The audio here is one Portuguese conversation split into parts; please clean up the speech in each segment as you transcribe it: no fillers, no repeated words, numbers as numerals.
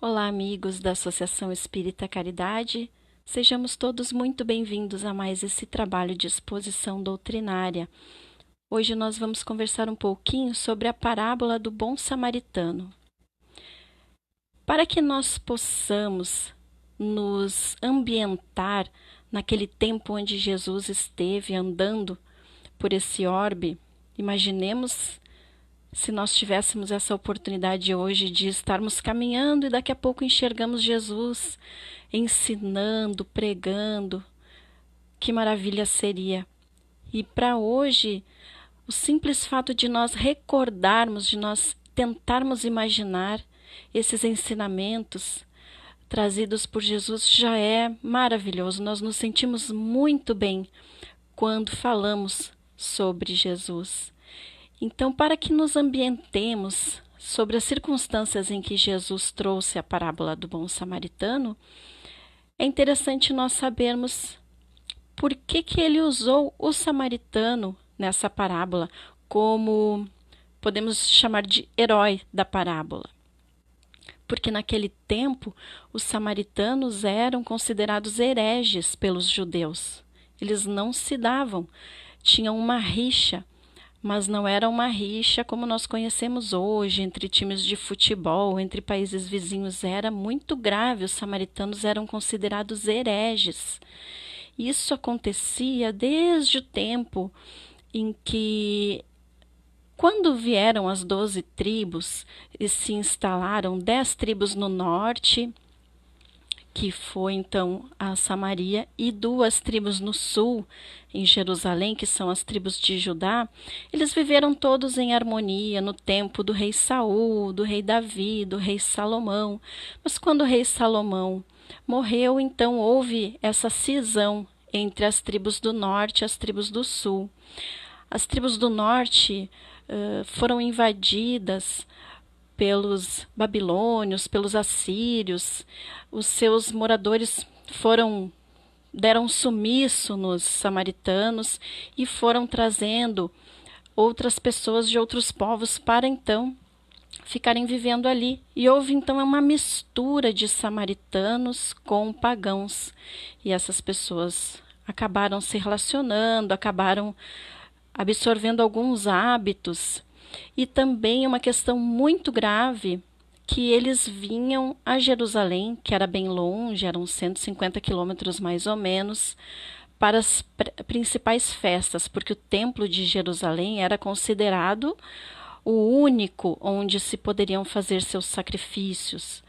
Olá, amigos da Associação Espírita Caridade. Sejamos todos muito bem-vindos a mais esse trabalho de exposição doutrinária. Hoje nós vamos conversar um pouquinho sobre a parábola do bom samaritano. Para que nós possamos nos ambientar naquele tempo onde Jesus esteve andando por esse orbe, imaginemos se nós tivéssemos essa oportunidade hoje de estarmos caminhando e daqui a pouco enxergamos Jesus ensinando, pregando, que maravilha seria. E para hoje, o simples fato de nós recordarmos, de nós tentarmos imaginar esses ensinamentos trazidos por Jesus já é maravilhoso. Nós nos sentimos muito bem quando falamos sobre Jesus. Então, para que nos ambientemos sobre as circunstâncias em que Jesus trouxe a parábola do bom samaritano, é interessante nós sabermos por que ele usou o samaritano nessa parábola como podemos chamar de herói da parábola. Porque naquele tempo os samaritanos eram considerados hereges pelos judeus. Eles não se davam, tinham uma rixa. Mas não era uma rixa como nós conhecemos hoje, entre times de futebol, entre países vizinhos. Era muito grave, os samaritanos eram considerados hereges. Isso acontecia desde o tempo em que, quando vieram as 12 tribos, e se instalaram 10 tribos no norte, que foi então a Samaria, e 2 tribos no sul, em Jerusalém, que são as tribos de Judá. Eles viveram todos em harmonia no tempo do rei Saul, do rei Davi, do rei Salomão. Mas quando o rei Salomão morreu, então houve essa cisão entre as tribos do norte e as tribos do sul. As tribos do norte foram invadidas pelos babilônios, pelos assírios. Os seus moradores deram sumiço nos samaritanos e foram trazendo outras pessoas de outros povos para então ficarem vivendo ali. E houve então uma mistura de samaritanos com pagãos. E essas pessoas acabaram se relacionando, acabaram absorvendo alguns hábitos. E também uma questão muito grave, que eles vinham a Jerusalém, que era bem longe, eram 150 quilômetros mais ou menos, para as principais festas, porque o Templo de Jerusalém era considerado o único onde se poderiam fazer seus sacrifícios.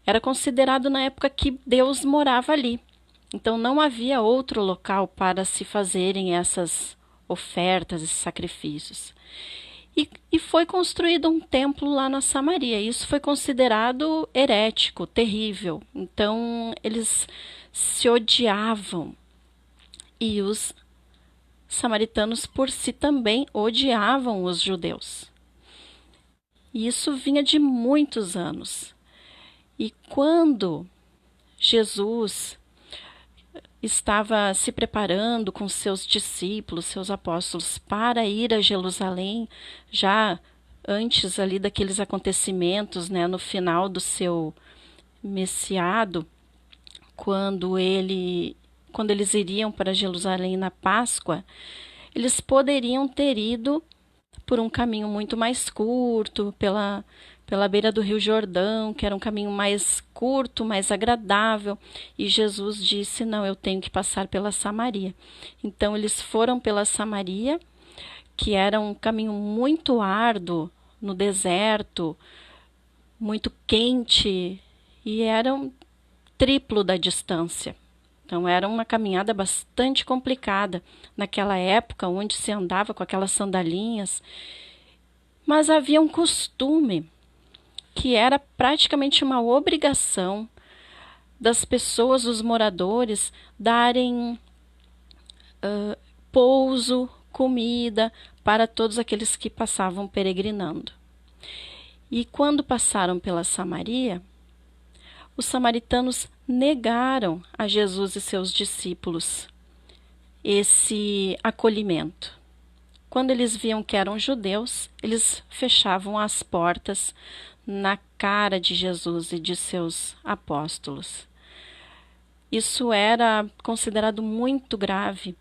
Era considerado na época que Deus morava ali. Então não havia outro local para se fazerem essas ofertas, esses sacrifícios. E foi construído um templo lá na Samaria. Isso foi considerado herético, terrível. Então, eles se odiavam. E os samaritanos, por si, também odiavam os judeus. E isso vinha de muitos anos. E quando Jesus estava se preparando com seus discípulos, seus apóstolos, para ir a Jerusalém, já antes ali daqueles acontecimentos, né, no final do seu messiado, quando eles iriam para Jerusalém na Páscoa, eles poderiam ter ido por um caminho muito mais curto, pela beira do Rio Jordão, que era um caminho mais curto, mais agradável. E Jesus disse, não, eu tenho que passar pela Samaria. Então, eles foram pela Samaria, que era um caminho muito árduo, no deserto, muito quente, e era um triplo da distância. Então, era uma caminhada bastante complicada naquela época, onde se andava com aquelas sandalinhas. Mas havia um costume que era praticamente uma obrigação das pessoas, dos moradores, darem pouso, comida para todos aqueles que passavam peregrinando. E quando passaram pela Samaria, os samaritanos negaram a Jesus e seus discípulos esse acolhimento. Quando eles viam que eram judeus, eles fechavam as portas na cara de Jesus e de seus apóstolos. Isso era considerado muito grave.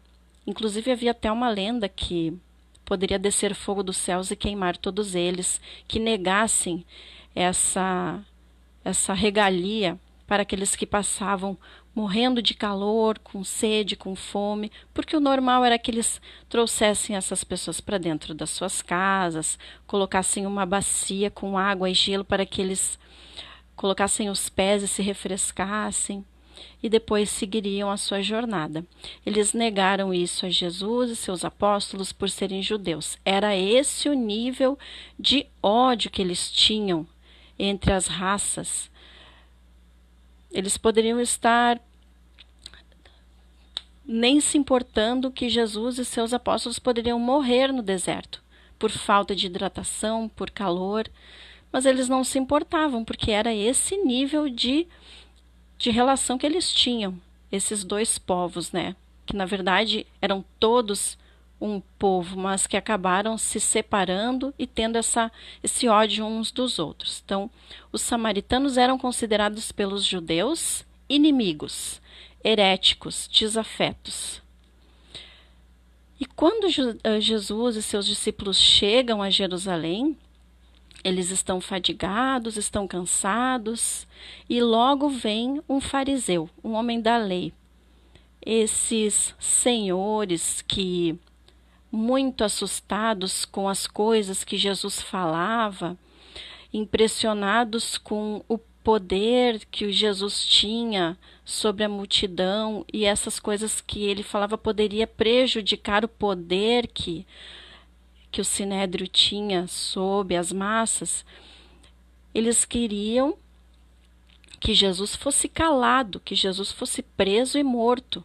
Inclusive, havia até uma lenda que poderia descer fogo dos céus e queimar todos eles, que negassem essa regalia para aqueles que passavam morrendo de calor, com sede, com fome, porque o normal era que eles trouxessem essas pessoas para dentro das suas casas, colocassem uma bacia com água e gelo para que eles colocassem os pés e se refrescassem, e depois seguiriam a sua jornada. Eles negaram isso a Jesus e seus apóstolos por serem judeus. Era esse o nível de ódio que eles tinham entre as raças. Eles poderiam estar nem se importando que Jesus e seus apóstolos poderiam morrer no deserto, por falta de hidratação, por calor, mas eles não se importavam, porque era esse nível de relação que eles tinham, esses dois povos, né? Que na verdade eram todos um povo, mas que acabaram se separando e tendo esse ódio uns dos outros. Então, os samaritanos eram considerados pelos judeus inimigos, heréticos, desafetos. E quando Jesus e seus discípulos chegam a Jerusalém, eles estão fadigados, estão cansados, e logo vem um fariseu, um homem da lei. Esses senhores que, muito assustados com as coisas que Jesus falava, impressionados com o poder que Jesus tinha sobre a multidão e essas coisas que ele falava poderia prejudicar o poder que o Sinédrio tinha sobre as massas, eles queriam que Jesus fosse calado, que Jesus fosse preso e morto,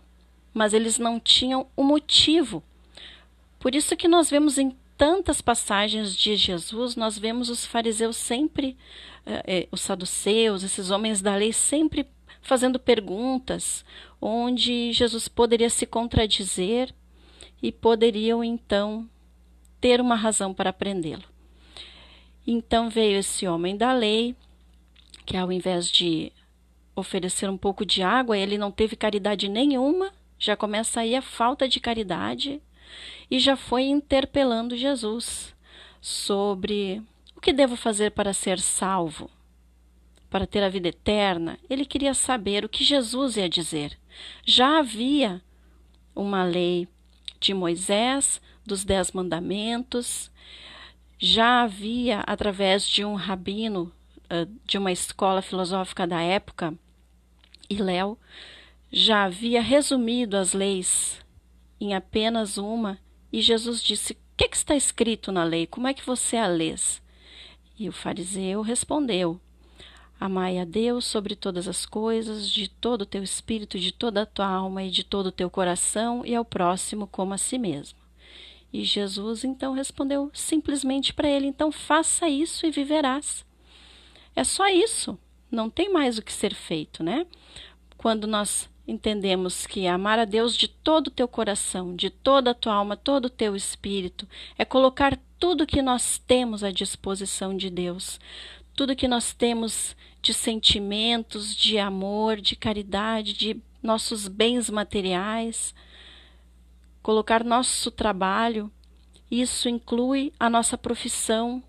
mas eles não tinham o motivo. Por isso que nós vemos em tantas passagens de Jesus, nós vemos os fariseus sempre, os saduceus, esses homens da lei sempre fazendo perguntas, onde Jesus poderia se contradizer e poderiam então ter uma razão para prendê-lo. Então veio esse homem da lei, que ao invés de oferecer um pouco de água, ele não teve caridade nenhuma, já começa aí a falta de caridade, e já foi interpelando Jesus sobre o que devo fazer para ser salvo, para ter a vida eterna. Ele queria saber o que Jesus ia dizer. Já havia uma lei de Moisés, dos 10 mandamentos, já havia, através de um rabino de uma escola filosófica da época, Hillel, já havia resumido as leis em apenas uma, e Jesus disse: o que está escrito na lei? Como é que você a lês? E o fariseu respondeu: amai a Deus sobre todas as coisas, de todo o teu espírito, de toda a tua alma e de todo o teu coração, e ao próximo como a si mesmo. E Jesus então respondeu simplesmente para ele: então faça isso e viverás. É só isso, não tem mais o que ser feito, né? Quando nós entendemos que amar a Deus de todo o teu coração, de toda a tua alma, todo o teu espírito, é colocar tudo que nós temos à disposição de Deus, tudo que nós temos de sentimentos, de amor, de caridade, de nossos bens materiais, colocar nosso trabalho, isso inclui a nossa profissão.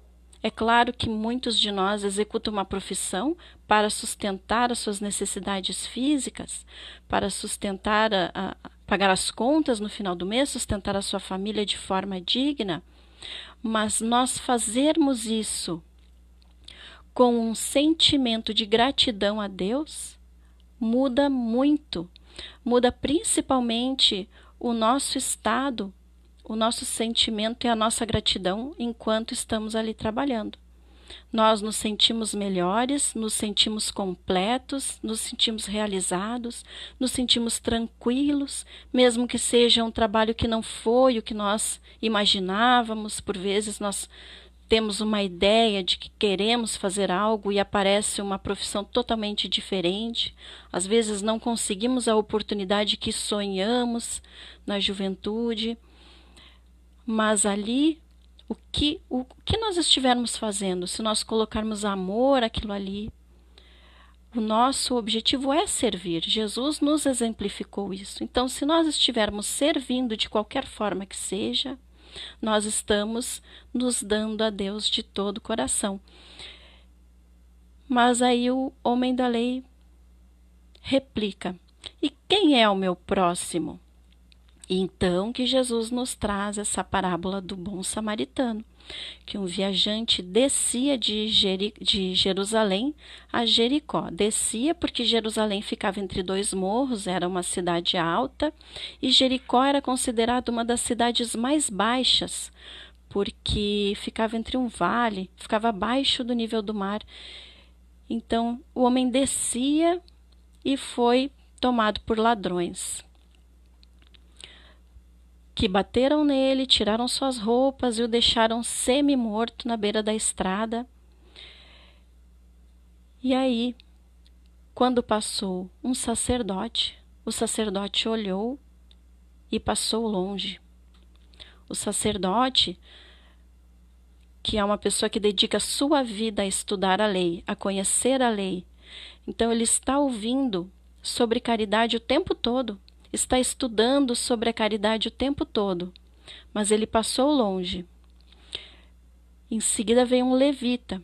É claro que muitos de nós executam uma profissão para sustentar as suas necessidades físicas, para sustentar, pagar as contas no final do mês, sustentar a sua família de forma digna, mas nós fazermos isso com um sentimento de gratidão a Deus, muda muito, muda principalmente o nosso estado, o nosso sentimento e a nossa gratidão enquanto estamos ali trabalhando. Nós nos sentimos melhores, nos sentimos completos, nos sentimos realizados, nos sentimos tranquilos, mesmo que seja um trabalho que não foi o que nós imaginávamos. Por vezes nós temos uma ideia de que queremos fazer algo e aparece uma profissão totalmente diferente. Às vezes não conseguimos a oportunidade que sonhamos na juventude, mas ali o que nós estivermos fazendo, se nós colocarmos amor àquilo ali, o nosso objetivo é servir. Jesus nos exemplificou isso. Então, se nós estivermos servindo de qualquer forma que seja, nós estamos nos dando a Deus de todo o coração. Mas aí o homem da lei replica: e quem é o meu próximo? Então que Jesus nos traz essa parábola do bom samaritano, que um viajante descia de Jerusalém a Jericó. Descia porque Jerusalém ficava entre dois morros, era uma cidade alta, e Jericó era considerada uma das cidades mais baixas, porque ficava entre um vale, ficava abaixo do nível do mar. Então o homem descia e foi tomado por ladrões, que bateram nele, tiraram suas roupas e o deixaram semi-morto na beira da estrada. E aí, quando passou um sacerdote, o sacerdote olhou e passou longe. O sacerdote, que é uma pessoa que dedica sua vida a estudar a lei, a conhecer a lei, então ele está ouvindo sobre caridade o tempo todo, está estudando sobre a caridade o tempo todo, mas ele passou longe. Em seguida veio um levita.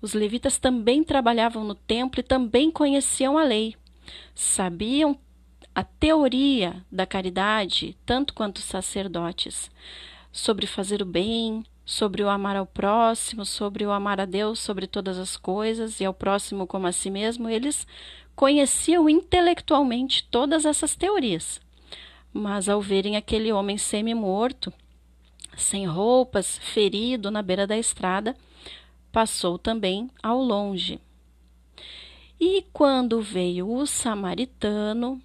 Os levitas também trabalhavam no templo e também conheciam a lei. Sabiam a teoria da caridade, tanto quanto os sacerdotes, sobre fazer o bem, sobre o amar ao próximo, sobre o amar a Deus sobre todas as coisas e ao próximo como a si mesmo. Eles conheciam intelectualmente todas essas teorias, mas ao verem aquele homem semi-morto, sem roupas, ferido na beira da estrada, passou também ao longe. E quando veio o samaritano,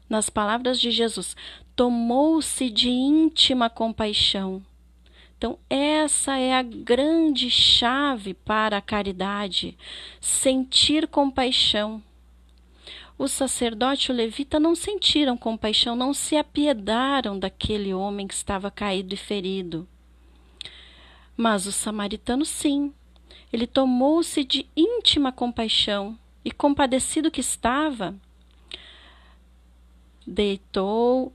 nas palavras de Jesus, tomou-se de íntima compaixão. Então, essa é a grande chave para a caridade, sentir compaixão. O sacerdote e o levita não sentiram compaixão, não se apiedaram daquele homem que estava caído e ferido. Mas o samaritano, sim, ele tomou-se de íntima compaixão e, compadecido que estava, deitou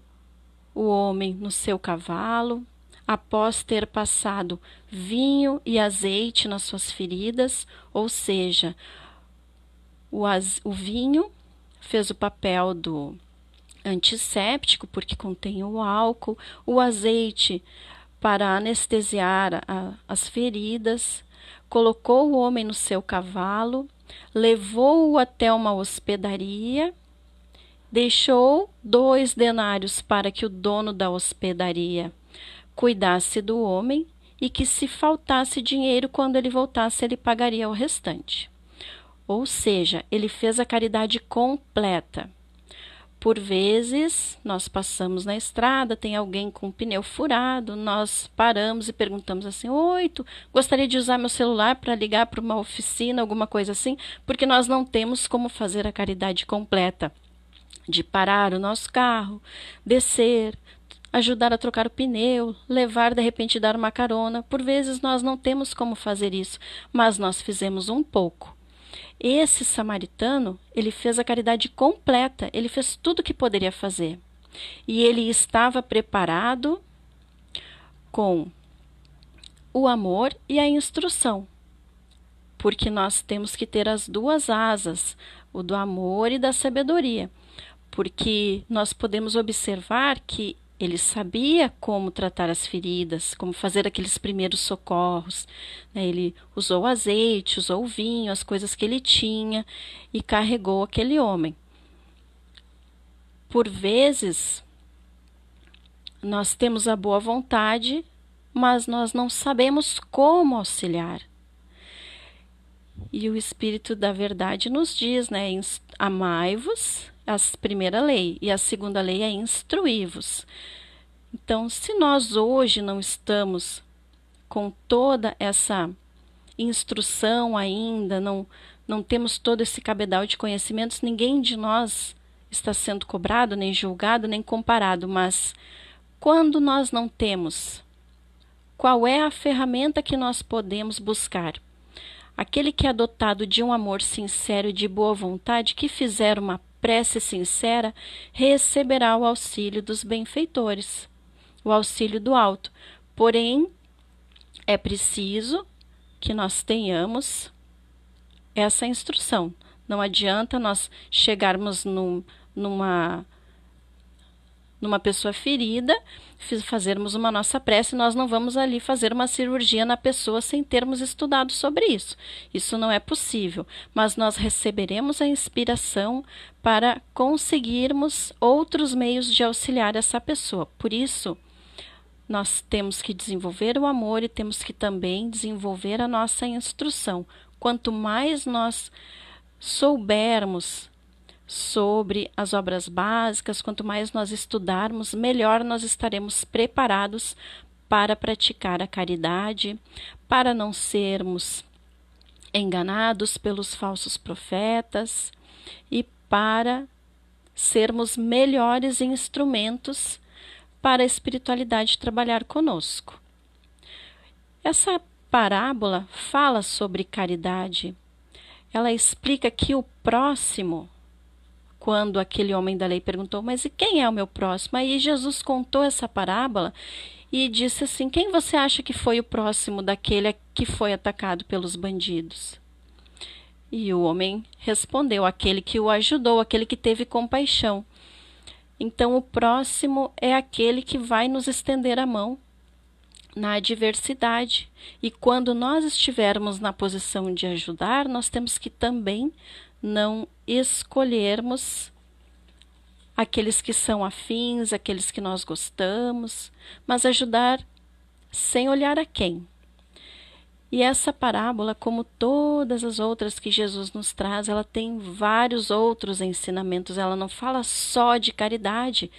o homem no seu cavalo, após ter passado vinho e azeite nas suas feridas, ou seja, o vinho fez o papel do antisséptico, porque contém o álcool, o azeite para anestesiar as feridas, colocou o homem no seu cavalo, levou-o até uma hospedaria, deixou 2 denários para que o dono da hospedaria cuidasse do homem e que, se faltasse dinheiro, quando ele voltasse, ele pagaria o restante. Ou seja, ele fez a caridade completa. Por vezes, nós passamos na estrada, tem alguém com o pneu furado, nós paramos e perguntamos assim: oi, gostaria de usar meu celular para ligar para uma oficina, alguma coisa assim? Porque nós não temos como fazer a caridade completa, de parar o nosso carro, descer, ajudar a trocar o pneu, levar, de repente, dar uma carona. Por vezes nós não temos como fazer isso, mas nós fizemos um pouco. Esse samaritano, ele fez a caridade completa, ele fez tudo o que poderia fazer. E ele estava preparado com o amor e a instrução, porque nós temos que ter as 2 asas, o do amor e da sabedoria, porque nós podemos observar que ele sabia como tratar as feridas, como fazer aqueles primeiros socorros, né? Ele usou azeite, usou vinho, as coisas que ele tinha e carregou aquele homem. Por vezes, nós temos a boa vontade, mas nós não sabemos como auxiliar. E o Espírito da Verdade nos diz, né? Amai-vos, a primeira lei, e a segunda lei é instruí-vos. Então, se nós hoje não estamos com toda essa instrução ainda, não temos todo esse cabedal de conhecimentos, ninguém de nós está sendo cobrado, nem julgado, nem comparado, mas quando nós não temos qual é a ferramenta que nós podemos buscar? Aquele que é dotado de um amor sincero e de boa vontade, que fizer uma prece sincera, receberá o auxílio dos benfeitores, o auxílio do alto. Porém, é preciso que nós tenhamos essa instrução. Não adianta nós chegarmos numa pessoa ferida, fazermos uma nossa prece, nós não vamos ali fazer uma cirurgia na pessoa sem termos estudado sobre isso. Isso não é possível, mas nós receberemos a inspiração para conseguirmos outros meios de auxiliar essa pessoa. Por isso, nós temos que desenvolver o amor e temos que também desenvolver a nossa instrução. Quanto mais nós soubermos sobre as obras básicas, quanto mais nós estudarmos, melhor nós estaremos preparados para praticar a caridade, para não sermos enganados pelos falsos profetas e para sermos melhores instrumentos para a espiritualidade trabalhar conosco. Essa parábola fala sobre caridade. Ela explica que o próximo, quando aquele homem da lei perguntou, mas e quem é o meu próximo? Aí Jesus contou essa parábola e disse assim, quem você acha que foi o próximo daquele que foi atacado pelos bandidos? E o homem respondeu, aquele que o ajudou, aquele que teve compaixão. Então, o próximo é aquele que vai nos estender a mão na adversidade. E quando nós estivermos na posição de ajudar, nós temos que também não escolhermos aqueles que são afins, aqueles que nós gostamos, mas ajudar sem olhar a quem. E essa parábola, como todas as outras que Jesus nos traz, ela tem vários outros ensinamentos. Ela não fala só de caridade,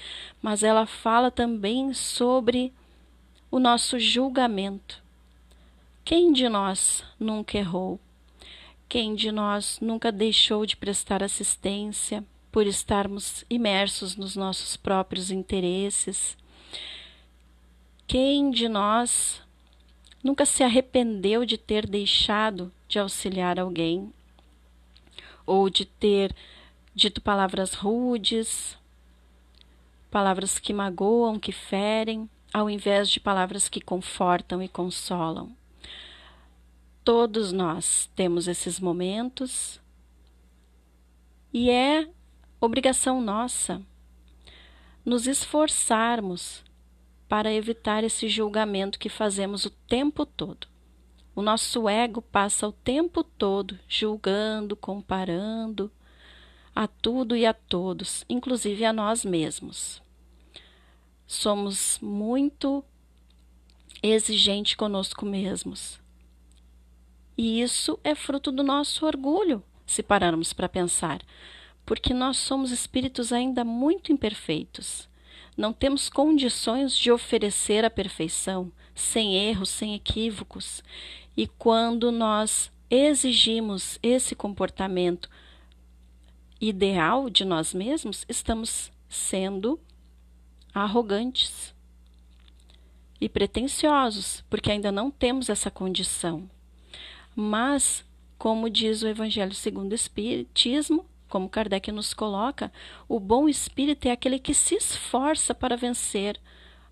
mas ela fala também sobre o nosso julgamento. Quem de nós nunca errou? Quem de nós nunca deixou de prestar assistência por estarmos imersos nos nossos próprios interesses? Quem de nós nunca se arrependeu de ter deixado de auxiliar alguém? Ou de ter dito palavras rudes, palavras que magoam, que ferem, ao invés de palavras que confortam e consolam? Todos nós temos esses momentos e é obrigação nossa nos esforçarmos para evitar esse julgamento que fazemos o tempo todo. O nosso ego passa o tempo todo julgando, comparando a tudo e a todos, inclusive a nós mesmos. Somos muito exigentes conosco mesmos. E isso é fruto do nosso orgulho, se pararmos para pensar, porque nós somos espíritos ainda muito imperfeitos. Não temos condições de oferecer a perfeição, sem erros, sem equívocos. E quando nós exigimos esse comportamento ideal de nós mesmos, estamos sendo arrogantes e pretensiosos, porque ainda não temos essa condição. Mas, como diz o Evangelho segundo o Espiritismo, como Kardec nos coloca, o bom espírito é aquele que se esforça para vencer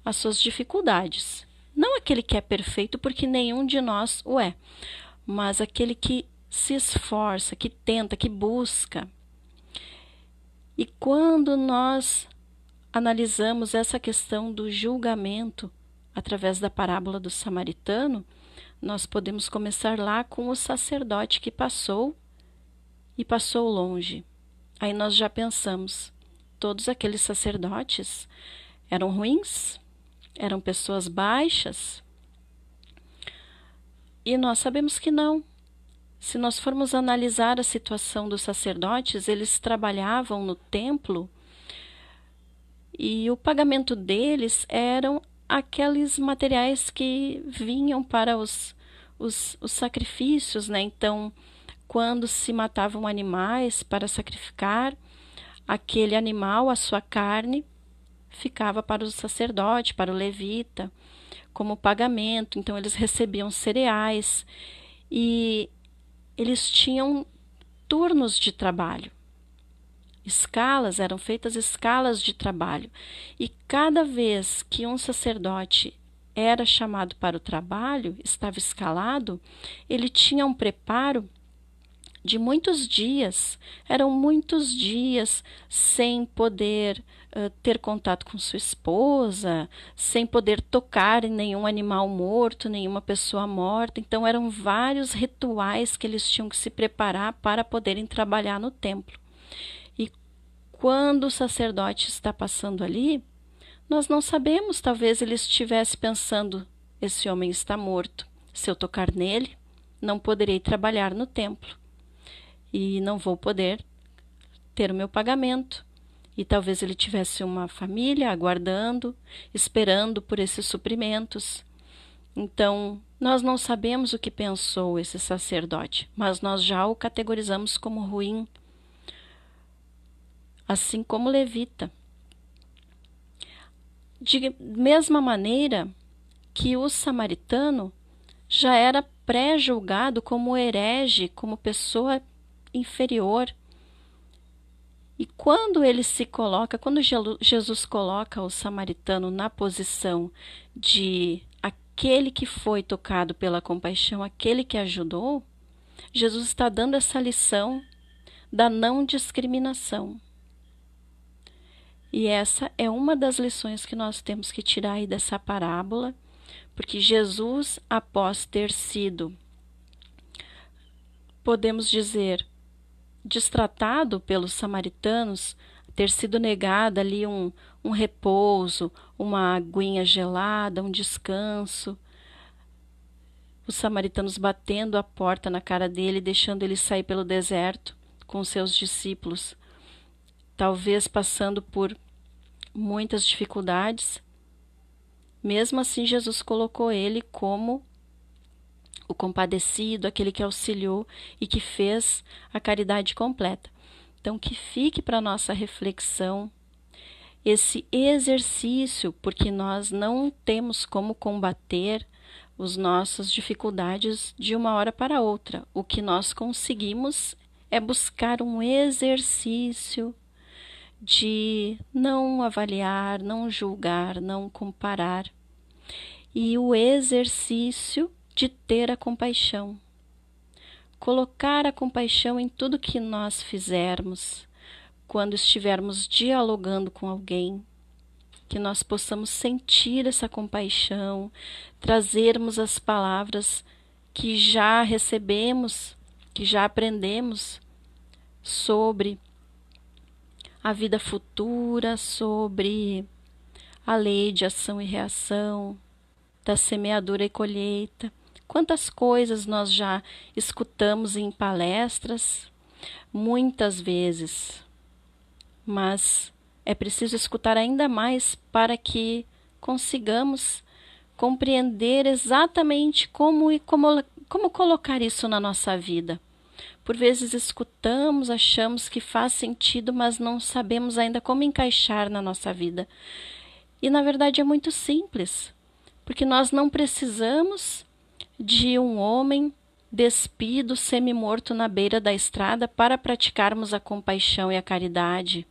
as suas dificuldades. Não aquele que é perfeito, porque nenhum de nós o é, mas aquele que se esforça, que tenta, que busca. E quando nós analisamos essa questão do julgamento através da parábola do samaritano, nós podemos começar lá com o sacerdote que passou e passou longe. Aí nós já pensamos, todos aqueles sacerdotes eram ruins? Eram pessoas baixas? E nós sabemos que não. Se nós formos analisar a situação dos sacerdotes, eles trabalhavam no templo e o pagamento deles eram aqueles materiais que vinham para os sacrifícios, né? Então, quando se matavam animais para sacrificar, aquele animal, a sua carne, ficava para o sacerdote, para o levita. como pagamento. Então eles recebiam cereais e eles tinham turnos de trabalho. Escalas, eram feitas escalas de trabalho. E cada vez que um sacerdote era chamado para o trabalho, estava escalado, ele tinha um preparo de muitos dias. Eram muitos dias sem poder ter contato com sua esposa, sem poder tocar em nenhum animal morto, nenhuma pessoa morta. Então eram vários rituais que eles tinham que se preparar para poderem trabalhar no templo. E quando o sacerdote está passando ali, nós não sabemos, talvez ele estivesse pensando: esse homem está morto. Se eu tocar nele, não poderei trabalhar no templo e não vou poder ter o meu pagamento. E talvez ele tivesse uma família aguardando, esperando por esses suprimentos. Então, nós não sabemos o que pensou esse sacerdote, mas nós já o categorizamos como ruim, assim como levita. De mesma maneira que o samaritano já era pré-julgado como herege, como pessoa inferior. E quando ele se coloca, quando Jesus coloca o samaritano na posição de aquele que foi tocado pela compaixão, aquele que ajudou, Jesus está dando essa lição da não discriminação. E essa é uma das lições que nós temos que tirar aí dessa parábola, porque Jesus, após ter sido, podemos dizer, destratado pelos samaritanos, ter sido negado ali um repouso, uma aguinha gelada, um descanso, os samaritanos batendo a porta na cara dele, deixando ele sair pelo deserto com seus discípulos, talvez passando por muitas dificuldades. Mesmo assim, Jesus colocou ele como o compadecido, aquele que auxiliou e que fez a caridade completa. Então, que fique para nossa reflexão esse exercício, porque nós não temos como combater as nossas dificuldades de uma hora para outra. O que nós conseguimos é buscar um exercício de não avaliar, não julgar, não comparar. E o exercício de ter a compaixão. Colocar a compaixão em tudo que nós fizermos, quando estivermos dialogando com alguém, que nós possamos sentir essa compaixão, trazermos as palavras que já recebemos, que já aprendemos sobre a vida futura, sobre a lei de ação e reação, da semeadura e colheita. Quantas coisas nós já escutamos em palestras, muitas vezes, mas é preciso escutar ainda mais para que consigamos compreender exatamente como colocar isso na nossa vida. Por vezes escutamos, achamos que faz sentido, mas não sabemos ainda como encaixar na nossa vida. E na verdade é muito simples, porque nós não precisamos de um homem despido, semi-morto na beira da estrada para praticarmos a compaixão e a caridade.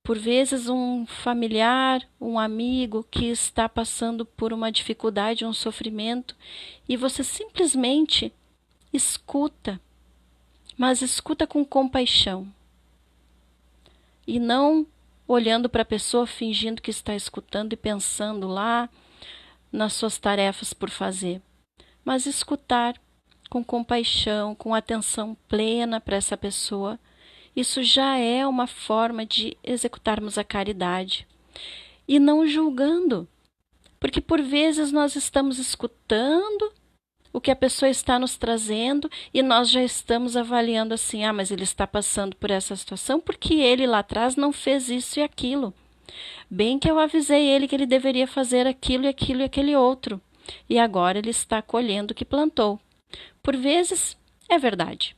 Por vezes um familiar, um amigo que está passando por uma dificuldade, um sofrimento, e você simplesmente escuta, mas escuta com compaixão. E não olhando para a pessoa, fingindo que está escutando e pensando lá nas suas tarefas por fazer, mas escutar com compaixão, com atenção plena para essa pessoa. Isso já é uma forma de executarmos a caridade. E não julgando, porque por vezes nós estamos escutando o que a pessoa está nos trazendo e nós já estamos avaliando assim: ah, mas ele está passando por essa situação porque ele lá atrás não fez isso e aquilo. Bem que eu avisei ele que ele deveria fazer aquilo e aquilo e aquele outro. E agora ele está colhendo o que plantou. Por vezes, é verdade.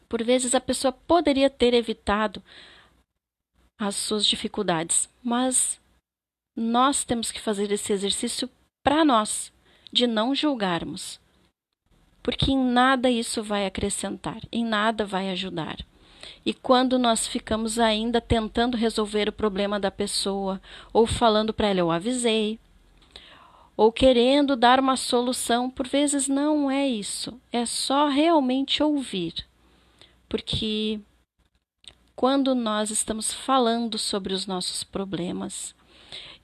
Por vezes a pessoa poderia ter evitado as suas dificuldades, mas nós temos que fazer esse exercício para nós, de não julgarmos, porque em nada isso vai acrescentar, em nada vai ajudar. E quando nós ficamos ainda tentando resolver o problema da pessoa, ou falando para ela, eu avisei, ou querendo dar uma solução, por vezes não é isso, é só realmente ouvir. Porque quando nós estamos falando sobre os nossos problemas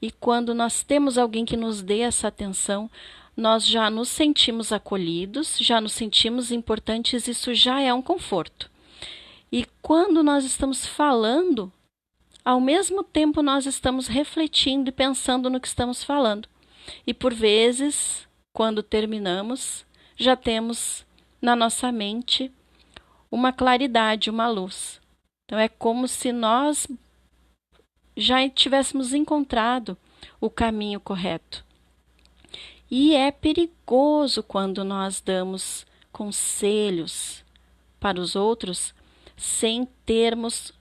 e quando nós temos alguém que nos dê essa atenção, nós já nos sentimos acolhidos, já nos sentimos importantes, isso já é um conforto. E quando nós estamos falando, ao mesmo tempo nós estamos refletindo e pensando no que estamos falando. E por vezes, quando terminamos, já temos na nossa mente uma claridade, uma luz. Então é como se nós já tivéssemos encontrado o caminho correto. E é perigoso quando nós damos conselhos para os outros sem termos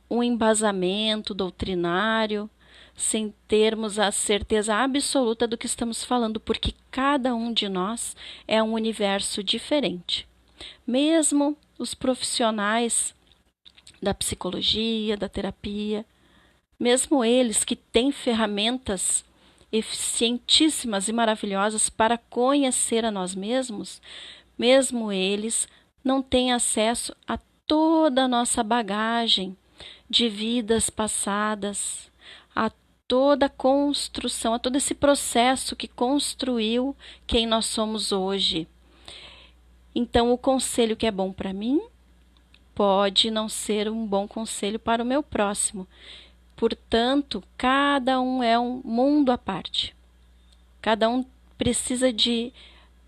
um embasamento doutrinário, sem termos a certeza absoluta do que estamos falando, porque cada um de nós é um universo diferente. Mesmo os profissionais da psicologia, da terapia, mesmo eles que têm ferramentas eficientíssimas e maravilhosas para conhecer a nós mesmos, mesmo eles não têm acesso a toda a nossa bagagem de vidas passadas, a toda a construção, a todo esse processo que construiu quem nós somos hoje. Então, o conselho que é bom para mim pode não ser um bom conselho para o meu próximo. Portanto, cada um é um mundo à parte. Cada um precisa de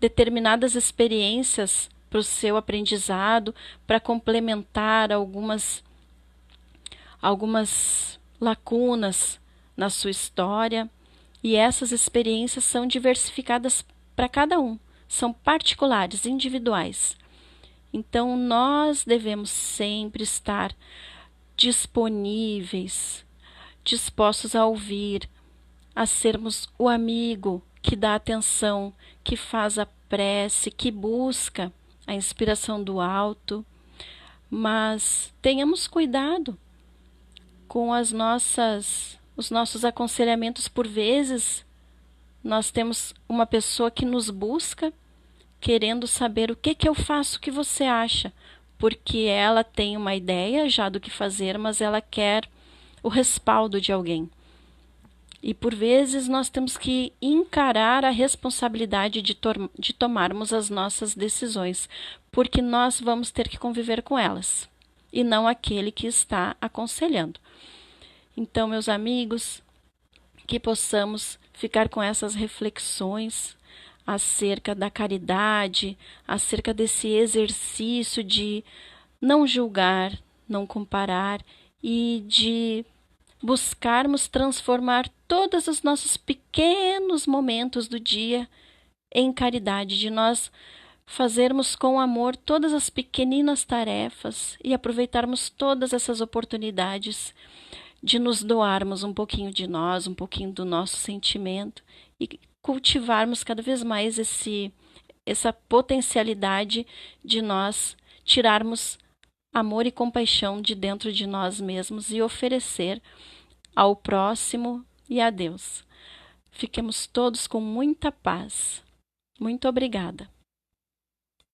determinadas experiências para o seu aprendizado, para complementar algumas lacunas na sua história. E essas experiências são diversificadas para cada um, são particulares, individuais. Então, nós devemos sempre estar disponíveis, dispostos a ouvir, a sermos o amigo que dá atenção, que faz a prece, que busca a inspiração do alto. Mas tenhamos cuidado com os nossos aconselhamentos. Por vezes, nós temos uma pessoa que nos busca querendo saber o que eu faço, o que você acha, porque ela tem uma ideia já do que fazer, mas ela quer o respaldo de alguém. E por vezes nós temos que encarar a responsabilidade de tomarmos as nossas decisões, porque nós vamos ter que conviver com elas, e não aquele que está aconselhando. Então, meus amigos, que possamos ficar com essas reflexões acerca da caridade, acerca desse exercício de não julgar, não comparar e de buscarmos transformar todos os nossos pequenos momentos do dia em caridade, de nós fazermos com amor todas as pequeninas tarefas e aproveitarmos todas essas oportunidades de nos doarmos um pouquinho de nós, um pouquinho do nosso sentimento e cultivarmos cada vez mais essa potencialidade de nós tirarmos amor e compaixão de dentro de nós mesmos e oferecer ao próximo e a Deus. Fiquemos todos com muita paz. Muito obrigada.